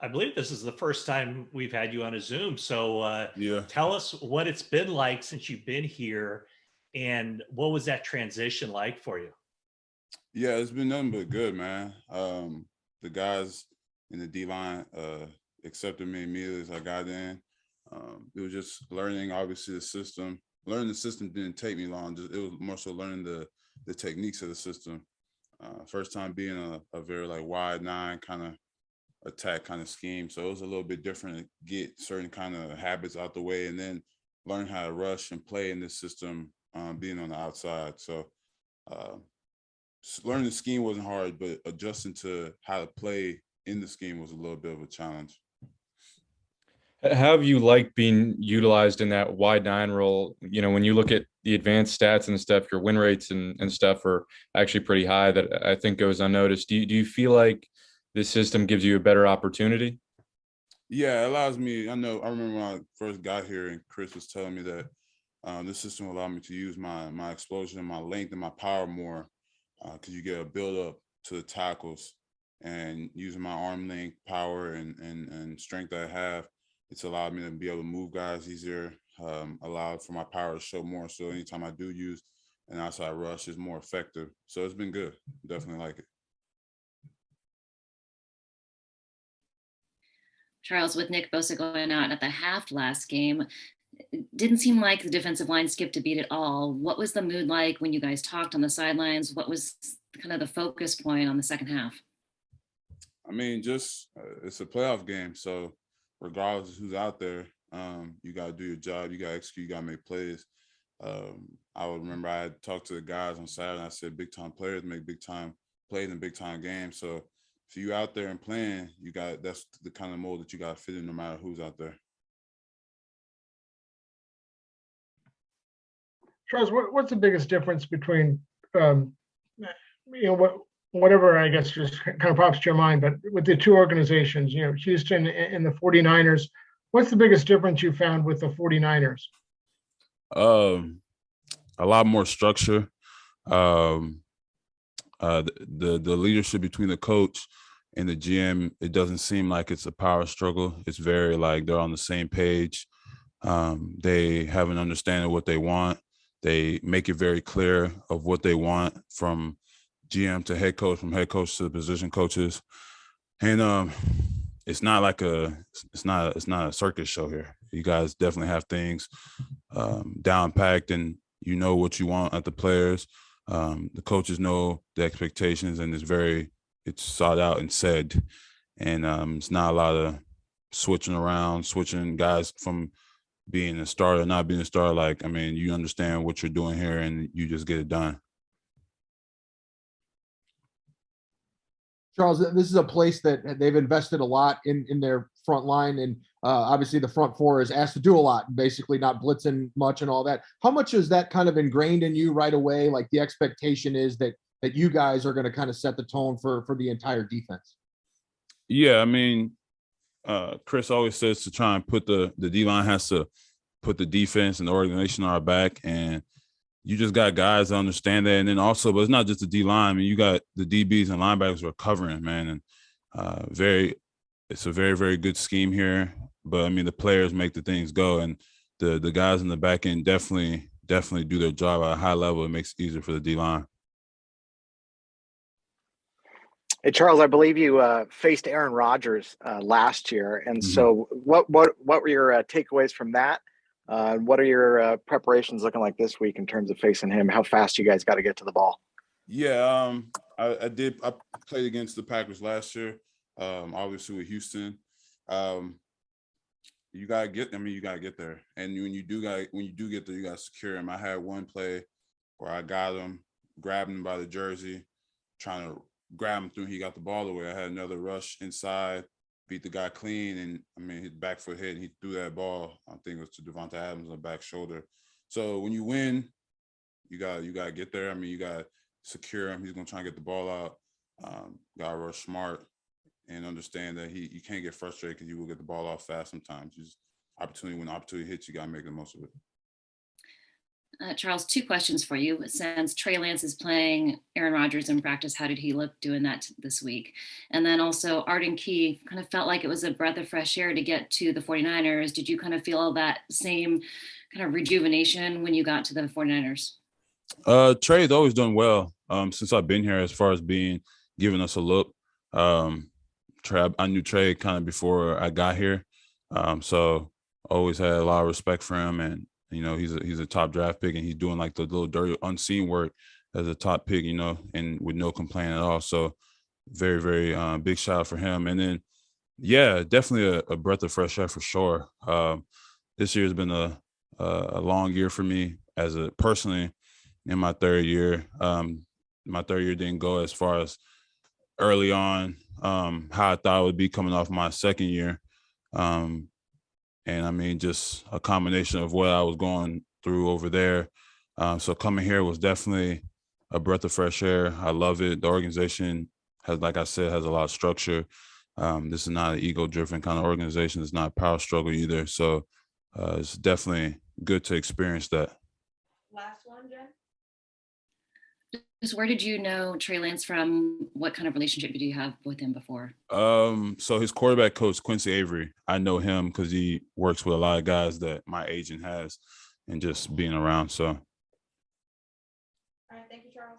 I believe this is the first time we've had you on a Zoom. So Yeah. tell us what it's been like since you've been here, and what was that transition like for you? Yeah, it's been nothing but good, man. The guys in the D line accepted me immediately as I got in. It was just learning, obviously, the system. Learning the system didn't take me long. Just it was more so learning the techniques of the system. First time being a very like wide nine kind of attack kind of scheme, so it was a little bit different to get certain kind of habits out the way, and then learn how to rush and play in this system, being on the outside. So. Uh, Learning the scheme wasn't hard, but adjusting to how to play in the scheme was a little bit of a challenge. How have you liked being utilized in that wide nine role? You know, when you look at the advanced stats and stuff, your win rates and stuff are actually pretty high. That I think goes unnoticed. Do you feel like this system gives you a better opportunity? Yeah, it allows me. I remember when I first got here, and Chris was telling me that this system will allow me to use my explosion, my length, and my power more, because you get a build up to the tackles, and using my arm length, power, and strength that I have, it's allowed me to be able to move guys easier. Allowed for my power to show more. So anytime I do use an outside rush, it's more effective. So it's been good. Definitely like it. Charles, with Nick Bosa going out at the half last game, it didn't seem like the defensive line skipped a beat at all. What was the mood like when you guys talked on the sidelines? What was kind of the focus point on the second half? I mean, just it's a playoff game, so regardless of who's out there, you got to do your job. You got to execute. You got to make plays. I would remember I had talked to the guys on Saturday. And I said, big time players make big time plays in big time games. So if you out there and playing, that's the kind of mold that you got to fit in, no matter who's out there. Charles, what's the biggest difference between, whatever, I guess, just kind of pops to your mind, but with the two organizations, Houston and the 49ers, what's the biggest difference you found with the 49ers? A lot more structure. The leadership between the coach and the GM, it doesn't seem like it's a power struggle. It's very like they're on the same page. They have an understanding of what they want. They make it very clear of what they want from GM to head coach, from head coach to the position coaches. And it's not like it's not a circus show here. You guys definitely have things down packed, and you know what you want at the players. The coaches know the expectations, and it's sought out and said. And it's not a lot of switching guys from being a starter, not being a starter. Like, I mean, you understand what you're doing here, and you just get it done. Charles, this is a place that they've invested a lot in their front line, and obviously the front four is asked to do a lot, basically not blitzing much and all that. How much is that kind of ingrained in you right away? Like the expectation is that you guys are going to kind of set the tone for the entire defense. Yeah, I mean, Chris always says to try and put the D-line has to put the defense and the organization on our back, and you just got guys that understand that. And then also, but it's not just the D-line. I mean, you got the DBs and linebackers who are covering, man, and it's a very, very good scheme here. But I mean, the players make the things go, and the guys in the back end definitely do their job at a high level. It makes it easier for the D-line. Hey, Charles, I believe you faced Aaron Rodgers last year, and so what were your takeaways from that? What are your preparations looking like this week in terms of facing him? How fast you guys got to get to the ball? Yeah, I played against the Packers last year, obviously with Houston. You gotta get there, and when you do get there, you gotta secure him. I had one play where I got him, grabbed him by the jersey, trying to grab him through. He got the ball away. I had another rush inside, beat the guy clean, and I mean, his back foot hit, and he threw that ball. I think it was to Devontae Adams on the back shoulder. So when you win, you gotta get there. I mean, you gotta secure him. He's gonna try and get the ball out. Gotta rush smart and understand that you can't get frustrated because you will get the ball off fast sometimes. Just when opportunity hits, you gotta make the most of it. Charles, two questions for you. Since Trey Lance is playing Aaron Rodgers in practice, how did he look doing that this week? And then also Arden Key kind of felt like it was a breath of fresh air to get to the 49ers. Did you kind of feel that same kind of rejuvenation when you got to the 49ers? Trey's always done well since I've been here as far as giving us a look. Trey, I knew Trey kind of before I got here. So always had a lot of respect for him, and you know, he's a top draft pick, and he's doing like the little dirty unseen work as a top pick, you know, and with no complaint at all. So very, very big shout out for him. And then, yeah, definitely a breath of fresh air for sure. This year has been a long year for me personally in my third year. My third year didn't go as far as early on how I thought it would be coming off my second year. And I mean, just a combination of what I was going through over there. So coming here was definitely a breath of fresh air. I love it. The organization has, like I said, has a lot of structure. This is not an ego-driven kind of organization. It's not a power struggle either. So it's definitely good to experience that. Last one, Jen. Just where did you know Trey Lance from? What kind of relationship did you have with him before? So his quarterback coach, Quincy Avery, I know him because he works with a lot of guys that my agent has, and just being around. So. All right, thank you, Charles.